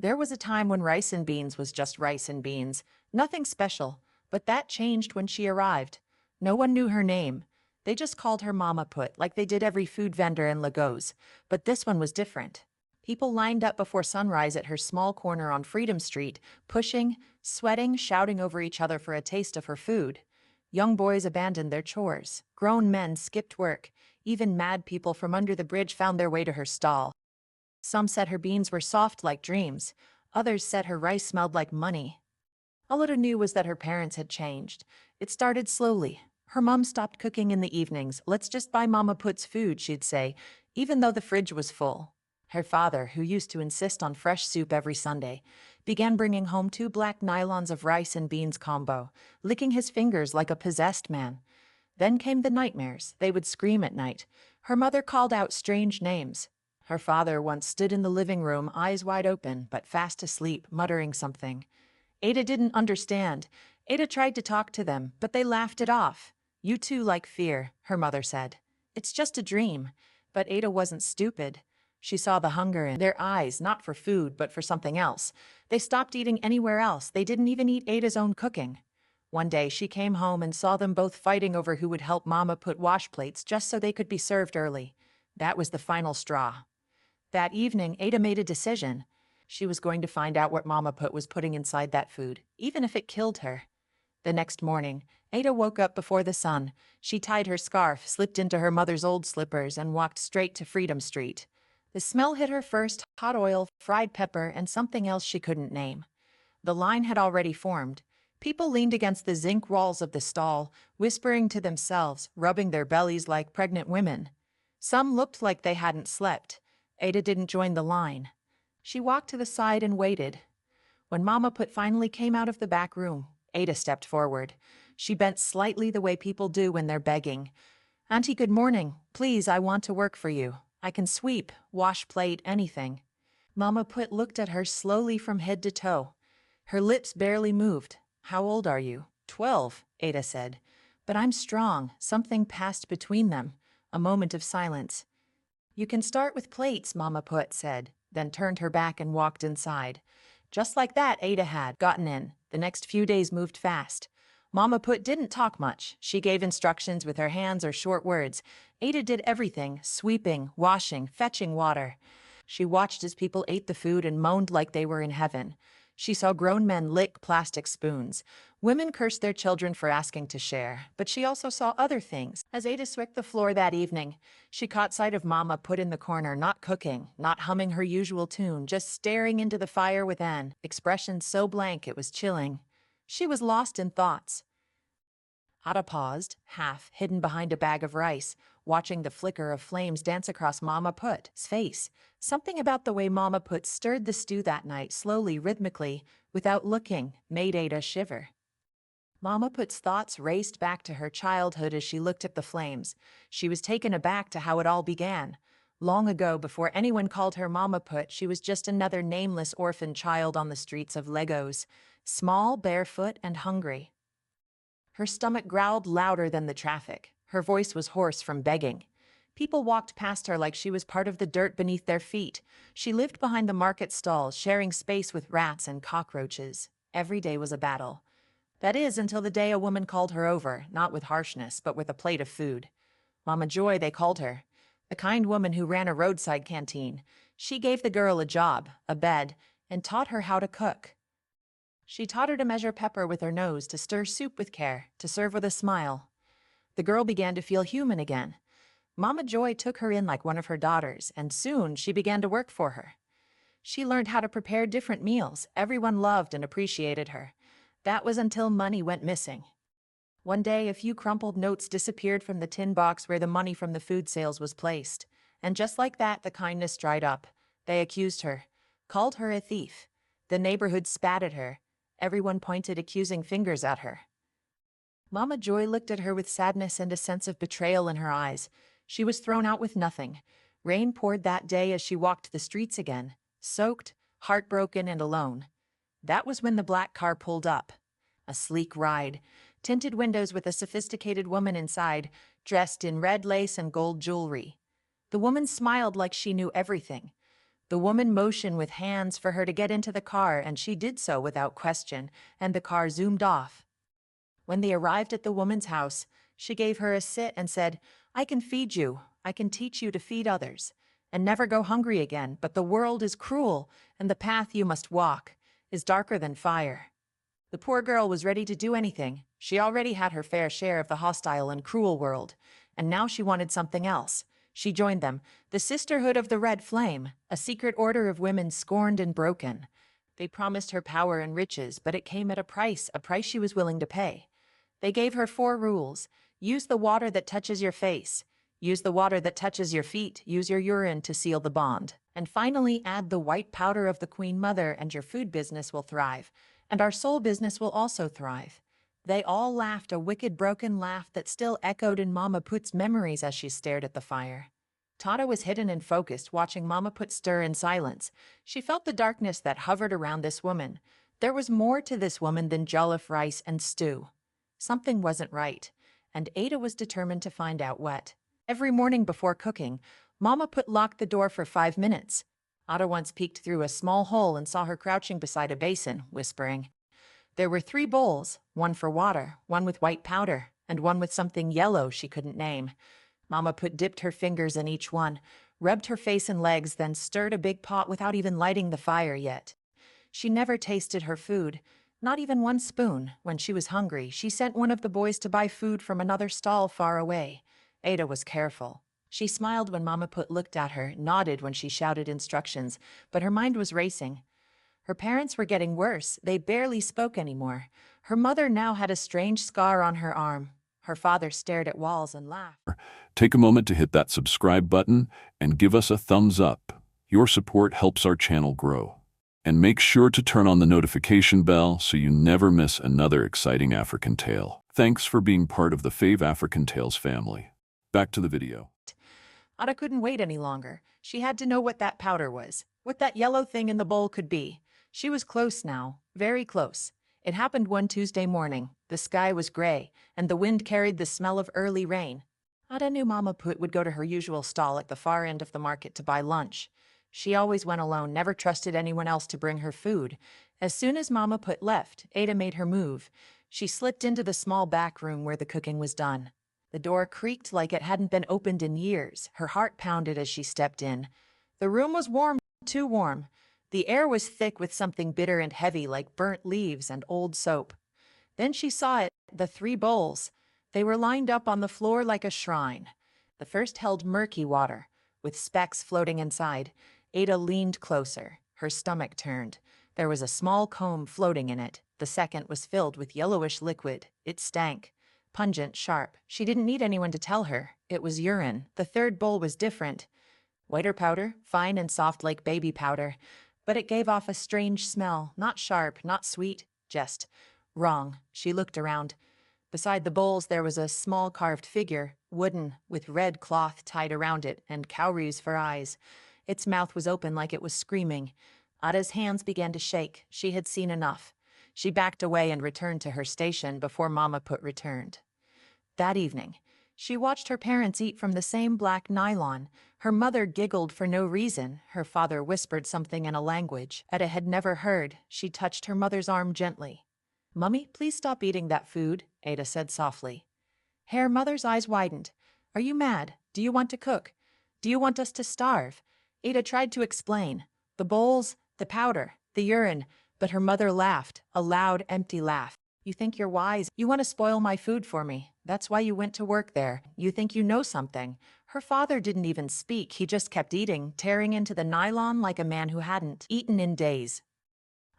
There was a time when rice and beans was just rice and beans, nothing special, but that changed when she arrived. No one knew her name. They just called her Mama Put, like they did every food vendor in Lagos. But this one was different. People lined up before sunrise at her small corner on Freedom Street, pushing, sweating, shouting over each other for a taste of her food. Young boys abandoned their chores. Grown men skipped work. Even mad people from under the bridge found their way to her stall. Some said her beans were soft like dreams. Others said her rice smelled like money. All Ida knew was that her parents had changed. It started slowly. Her mom stopped cooking in the evenings. "Let's just buy Mama Put's food," she'd say, even though the fridge was full. Her father, who used to insist on fresh soup every Sunday, began bringing home 2 black nylons of rice and beans combo, licking his fingers like a possessed man. Then came the nightmares. They would scream at night. Her mother called out strange names. Her father once stood in the living room, eyes wide open, but fast asleep, muttering something. Ada didn't understand. Ada tried to talk to them, but they laughed it off. "You too like fear," her mother said. "It's just a dream." But Ada wasn't stupid. She saw the hunger in their eyes, not for food, but for something else. They stopped eating anywhere else. They didn't even eat Ada's own cooking. One day she came home and saw them both fighting over who would help Mama Put wash plates just so they could be served early. That was the final straw. That evening, Ada made a decision. She was going to find out what Mama Put was putting inside that food, even if it killed her. The next morning, Ada woke up before the sun. She tied her scarf, slipped into her mother's old slippers, and walked straight to Freedom Street. The smell hit her first: hot oil, fried pepper, and something else she couldn't name. The line had already formed. People leaned against the zinc walls of the stall, whispering to themselves, rubbing their bellies like pregnant women. Some looked like they hadn't slept. Ada didn't join the line. She walked to the side and waited. When Mama Put finally came out of the back room, Ada stepped forward. She bent slightly the way people do when they're begging. "Auntie, good morning. Please, I want to work for you. I can sweep, wash plate, anything." Mama Put looked at her slowly from head to toe. Her lips barely moved. "How old are you?" "12, Ada said. "But I'm strong." Something passed between them. A moment of silence. "You can start with plates," Mama Put said, then turned her back and walked inside. Just like that, Ada had gotten in. The next few days moved fast. Mama Put didn't talk much. She gave instructions with her hands or short words. Ada did everything: sweeping, washing, fetching water. She watched as people ate the food and moaned like they were in heaven. She saw grown men lick plastic spoons. Women cursed their children for asking to share. But she also saw other things. As Ada swept the floor that evening, she caught sight of Mama Put in the corner, not cooking, not humming her usual tune, just staring into the fire with an expression so blank it was chilling. She was lost in thoughts. Ada paused, half hidden behind a bag of rice, watching the flicker of flames dance across Mama Put's face. Something about the way Mama Put stirred the stew that night, slowly, rhythmically, without looking, made Ada shiver. Mama Put's thoughts raced back to her childhood as she looked at the flames. She was taken aback to how it all began. Long ago, before anyone called her Mama Put, she was just another nameless orphan child on the streets of Lagos, small, barefoot, and hungry. Her stomach growled louder than the traffic. Her voice was hoarse from begging. People walked past her like she was part of the dirt beneath their feet. She lived behind the market stalls, sharing space with rats and cockroaches. Every day was a battle. That is, until the day a woman called her over, not with harshness, but with a plate of food. Mama Joy, they called her. The kind woman who ran a roadside canteen. She gave the girl a job, a bed, and taught her how to cook. She taught her to measure pepper with her nose, to stir soup with care, to serve with a smile. The girl began to feel human again. Mama Joy took her in like one of her daughters, and soon she began to work for her. She learned how to prepare different meals. Everyone loved and appreciated her. That was until money went missing. One day, a few crumpled notes disappeared from the tin box where the money from the food sales was placed. And just like that, the kindness dried up. They accused her, called her a thief. The neighborhood spat at her. Everyone pointed accusing fingers at her. Mama Joy looked at her with sadness and a sense of betrayal in her eyes. She was thrown out with nothing. Rain poured that day as she walked the streets again, soaked, heartbroken, and alone. That was when the black car pulled up. A sleek ride, tinted windows with a sophisticated woman inside, dressed in red lace and gold jewelry. The woman smiled like she knew everything. The woman motioned with hands for her to get into the car, and she did so without question, and the car zoomed off. When they arrived at the woman's house, she gave her a sit and said, "I can feed you. I can teach you to feed others, and never go hungry again, but the world is cruel, and the path you must walk is darker than fire." The poor girl was ready to do anything. She already had her fair share of the hostile and cruel world, and now she wanted something else. She joined them, the Sisterhood of the Red Flame, a secret order of women scorned and broken. They promised her power and riches, but it came at a price she was willing to pay. They gave her 4 rules. Use the water that touches your face. Use the water that touches your feet. Use your urine to seal the bond. And finally, add the white powder of the Queen Mother and your food business will thrive. And our soul business will also thrive. They all laughed, a wicked, broken laugh that still echoed in Mama Put's memories as she stared at the fire. Tata was hidden and focused, watching Mama Put stir in silence. She felt the darkness that hovered around this woman. There was more to this woman than jollof rice and stew. Something wasn't right, and Ada was determined to find out what. Every morning before cooking, Mama Put locked the door for 5 minutes. Ada once peeked through a small hole and saw her crouching beside a basin, whispering. There were 3 bowls, one for water, one with white powder, and one with something yellow she couldn't name. Mama Put dipped her fingers in each one, rubbed her face and legs, then stirred a big pot without even lighting the fire yet. She never tasted her food, not even 1 spoon. When she was hungry, she sent one of the boys to buy food from another stall far away. Ada was careful. She smiled when Mama Put looked at her, nodded when she shouted instructions, but her mind was racing. Her parents were getting worse. They barely spoke anymore. Her mother now had a strange scar on her arm. Her father stared at walls and laughed. Take a moment to hit that subscribe button and give us a thumbs up. Your support helps our channel grow. And make sure to turn on the notification bell so you never miss another exciting African tale. Thanks for being part of the Fave African Tales family. Back to the video. Ada couldn't wait any longer. She had to know what that powder was, what that yellow thing in the bowl could be. She was close now, very close. It happened one Tuesday morning. The sky was gray, and the wind carried the smell of early rain. Ada knew Mama Put would go to her usual stall at the far end of the market to buy lunch. She always went alone, never trusted anyone else to bring her food. As soon as Mama Put left, Ada made her move. She slipped into the small back room where the cooking was done. The door creaked like it hadn't been opened in years. Her heart pounded as she stepped in. The room was warm, too warm. The air was thick with something bitter and heavy like burnt leaves and old soap. Then she saw it, the 3 bowls. They were lined up on the floor like a shrine. The first held murky water, with specks floating inside. Ada leaned closer. Her stomach turned. There was a small comb floating in it. The second was filled with yellowish liquid. It stank. Pungent, sharp. She didn't need anyone to tell her. It was urine. The third bowl was different. Whiter powder, fine and soft like baby powder. But it gave off a strange smell. Not sharp, not sweet. Just wrong. She looked around. Beside the bowls there was a small carved figure, wooden, with red cloth tied around it and cowries for eyes. Its mouth was open like it was screaming. Ada's hands began to shake. She had seen enough. She backed away and returned to her station before Mama Put returned. That evening, she watched her parents eat from the same black nylon. Her mother giggled for no reason. Her father whispered something in a language Ada had never heard. She touched her mother's arm gently. "Mummy, please stop eating that food," Ada said softly. Her mother's eyes widened. "Are you mad? Do you want to cook? Do you want us to starve?" Ada tried to explain. The bowls, the powder, the urine, but her mother laughed, a loud, empty laugh. "You think you're wise. You want to spoil my food for me. That's why you went to work there. You think you know something." Her father didn't even speak. He just kept eating, tearing into the nylon like a man who hadn't eaten in days.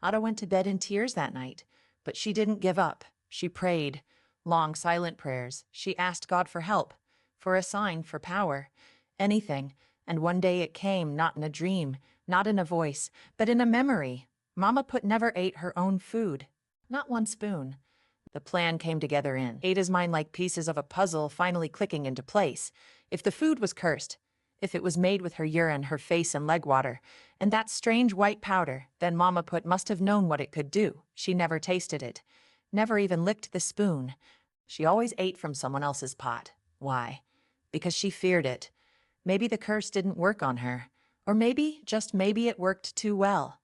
Ada went to bed in tears that night, but she didn't give up. She prayed, long, silent prayers. She asked God for help, for a sign, for power, anything. And one day it came, not in a dream, not in a voice, but in a memory. Mama Put never ate her own food. Not 1 spoon. The plan came together in Ada's mind like pieces of a puzzle finally clicking into place. If the food was cursed, if it was made with her urine, her face and leg water, and that strange white powder, then Mama Put must have known what it could do. She never tasted it, never even licked the spoon. She always ate from someone else's pot. Why? Because she feared it. Maybe the curse didn't work on her. Or maybe, just maybe, it worked too well.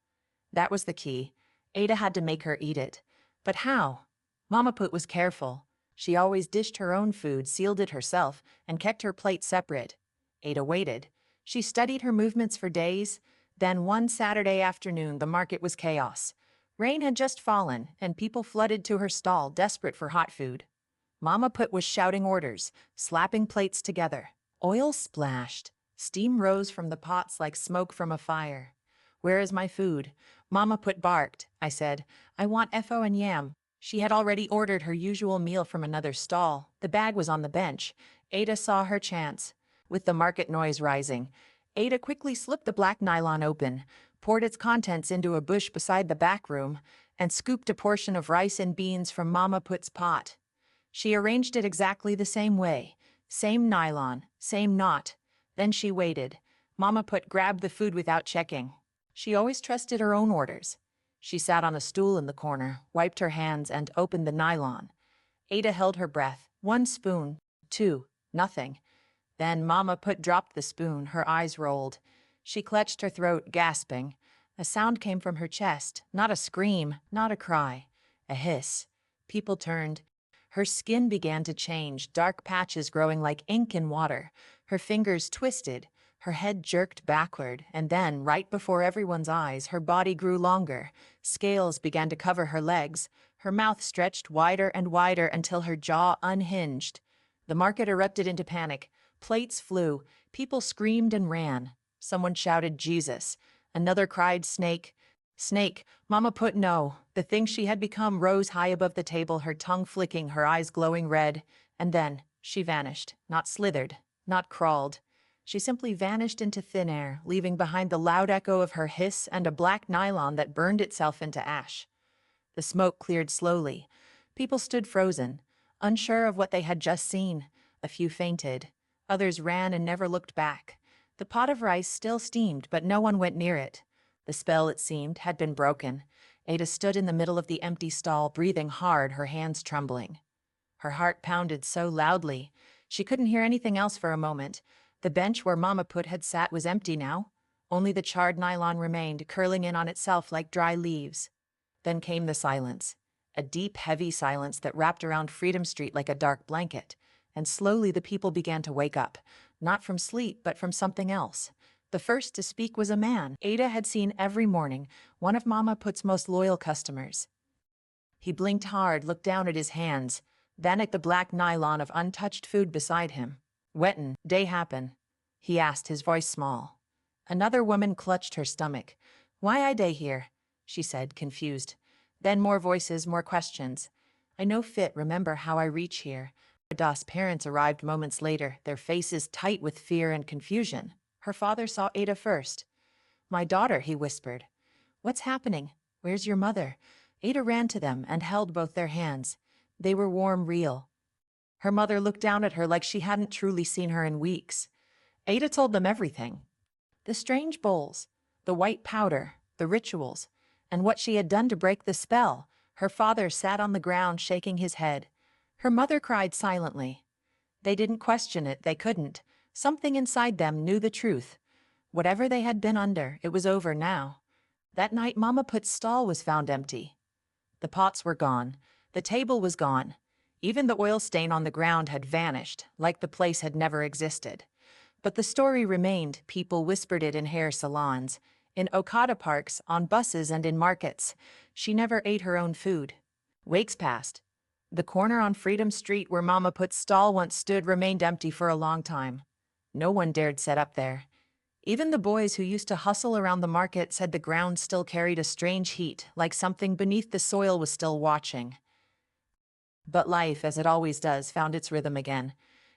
That was the key. Ada had to make her eat it. But how? Mama Put was careful. She always dished her own food, sealed it herself, and kept her plate separate. Ada waited. She studied her movements for days. Then one Saturday afternoon, the market was chaos. Rain had just fallen, and people flooded to her stall, desperate for hot food. Mama Put was shouting orders, slapping plates together. Oil splashed. Steam rose from the pots like smoke from a fire. "Where is my food?" Mama Put barked. I said, "I want FO and yam." She had already ordered her usual meal from another stall. The bag was on the bench. Ada saw her chance. With the market noise rising, Ada quickly slipped the black nylon open, poured its contents into a bush beside the back room, and scooped a portion of rice and beans from Mama Put's pot. She arranged it exactly the same way. Same nylon, same knot. Then she waited. Mama Put grabbed the food without checking. She always trusted her own orders. She sat on a stool in the corner, wiped her hands, and opened the nylon. Ada held her breath. 1 spoon, 2, nothing. Then Mama Put dropped the spoon, her eyes rolled. She clutched her throat, gasping. A sound came from her chest, not a scream, not a cry, a hiss. People turned. Her skin began to change, dark patches growing like ink in water. Her fingers twisted, her head jerked backward, and then, right before everyone's eyes, her body grew longer. Scales began to cover her legs. Her mouth stretched wider and wider until her jaw unhinged. The market erupted into panic. Plates flew. People screamed and ran. Someone shouted, "Jesus." Another cried, "Snake." Snake. Mama Put no. The thing she had become rose high above the table, her tongue flicking, her eyes glowing red. And then she vanished. Not slithered, not crawled. She simply vanished into thin air, leaving behind the loud echo of her hiss and a black nylon that burned itself into ash. The smoke cleared slowly. People stood frozen, unsure of what they had just seen. A few fainted. Others ran and never looked back. The pot of rice still steamed, but no one went near it. The spell, it seemed, had been broken. Ada stood in the middle of the empty stall, breathing hard, her hands trembling. Her heart pounded so loudly. She couldn't hear anything else for a moment. The bench where Mama Put had sat was empty now. Only the charred nylon remained, curling in on itself like dry leaves. Then came the silence. A deep, heavy silence that wrapped around Freedom Street like a dark blanket. And slowly the people began to wake up. Not from sleep, but from something else. The first to speak was a man Ada had seen every morning, one of Mama Put's most loyal customers. He blinked hard, looked down at his hands, then at the black nylon of untouched food beside him. "Wetin day happen?" he asked, his voice small. Another woman clutched her stomach. "Why I day here?" she said, confused. Then more voices, more questions. "I no fit remember how I reach here." Ada's parents arrived moments later, their faces tight with fear and confusion. Her father saw Ada first. "My daughter," he whispered. "What's happening? Where's your mother?" Ada ran to them and held both their hands. They were warm, real. Her mother looked down at her like she hadn't truly seen her in weeks. Ada told them everything. The strange bowls, the white powder, the rituals, and what she had done to break the spell. Her father sat on the ground, shaking his head. Her mother cried silently. They didn't question it, they couldn't. Something inside them knew the truth. Whatever they had been under, it was over now. That night, Mama Put's stall was found empty. The pots were gone. The table was gone. Even the oil stain on the ground had vanished, like the place had never existed. But the story remained. People whispered it in hair salons, in Okada parks, on buses, and in markets. She never ate her own food. Weeks passed. The corner on Freedom Street where Mama Put's stall once stood remained empty for a long time. No one dared set up there. Even the boys who used to hustle around the market said the ground still carried a strange heat, like something beneath the soil was still watching. But life, as it always does, found its rhythm again.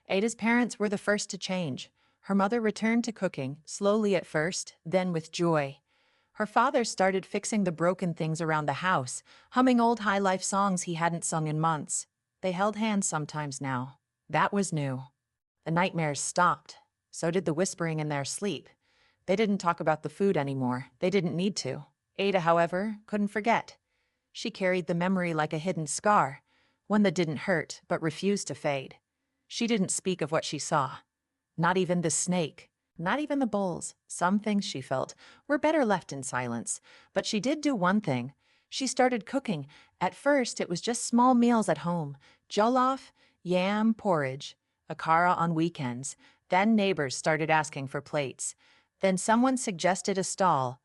Ada's parents were the first to change. Her mother returned to cooking, slowly at first, then with joy. Her father started fixing the broken things around the house, humming old high-life songs he hadn't sung in months. They held hands sometimes now. That was new. The nightmares stopped. So did the whispering in their sleep. They didn't talk about the food anymore. They didn't need to. Ada, however, couldn't forget. She carried the memory like a hidden scar, one that didn't hurt but refused to fade. She didn't speak of what she saw. Not even the snake. Not even the bowls. Some things, she felt, were better left in silence. But she did do one thing. She started cooking. At first, it was just small meals at home. Jollof, yam, porridge, akara on weekends. Then neighbors started asking for plates. Then someone suggested a stall.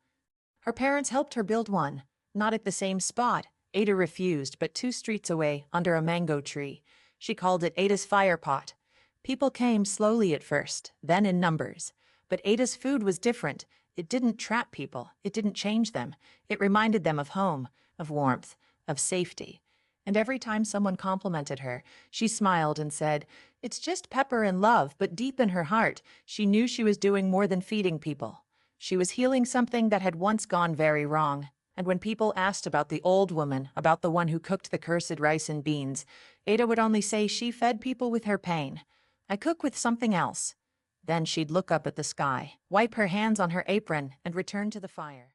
Her parents helped her build one. Not at the same spot. Ada refused, but 2 streets away, under a mango tree. She called it Ada's fire pot. People came slowly at first, then in numbers. But Ada's food was different. It didn't trap people. It didn't change them. It reminded them of home, of warmth, of safety. And every time someone complimented her, she smiled and said, "It's just pepper and love," but deep in her heart, she knew she was doing more than feeding people. She was healing something that had once gone very wrong. And when people asked about the old woman, about the one who cooked the cursed rice and beans, Ada would only say she fed people with her pain. "I cook with something else." Then she'd look up at the sky, wipe her hands on her apron, and return to the fire.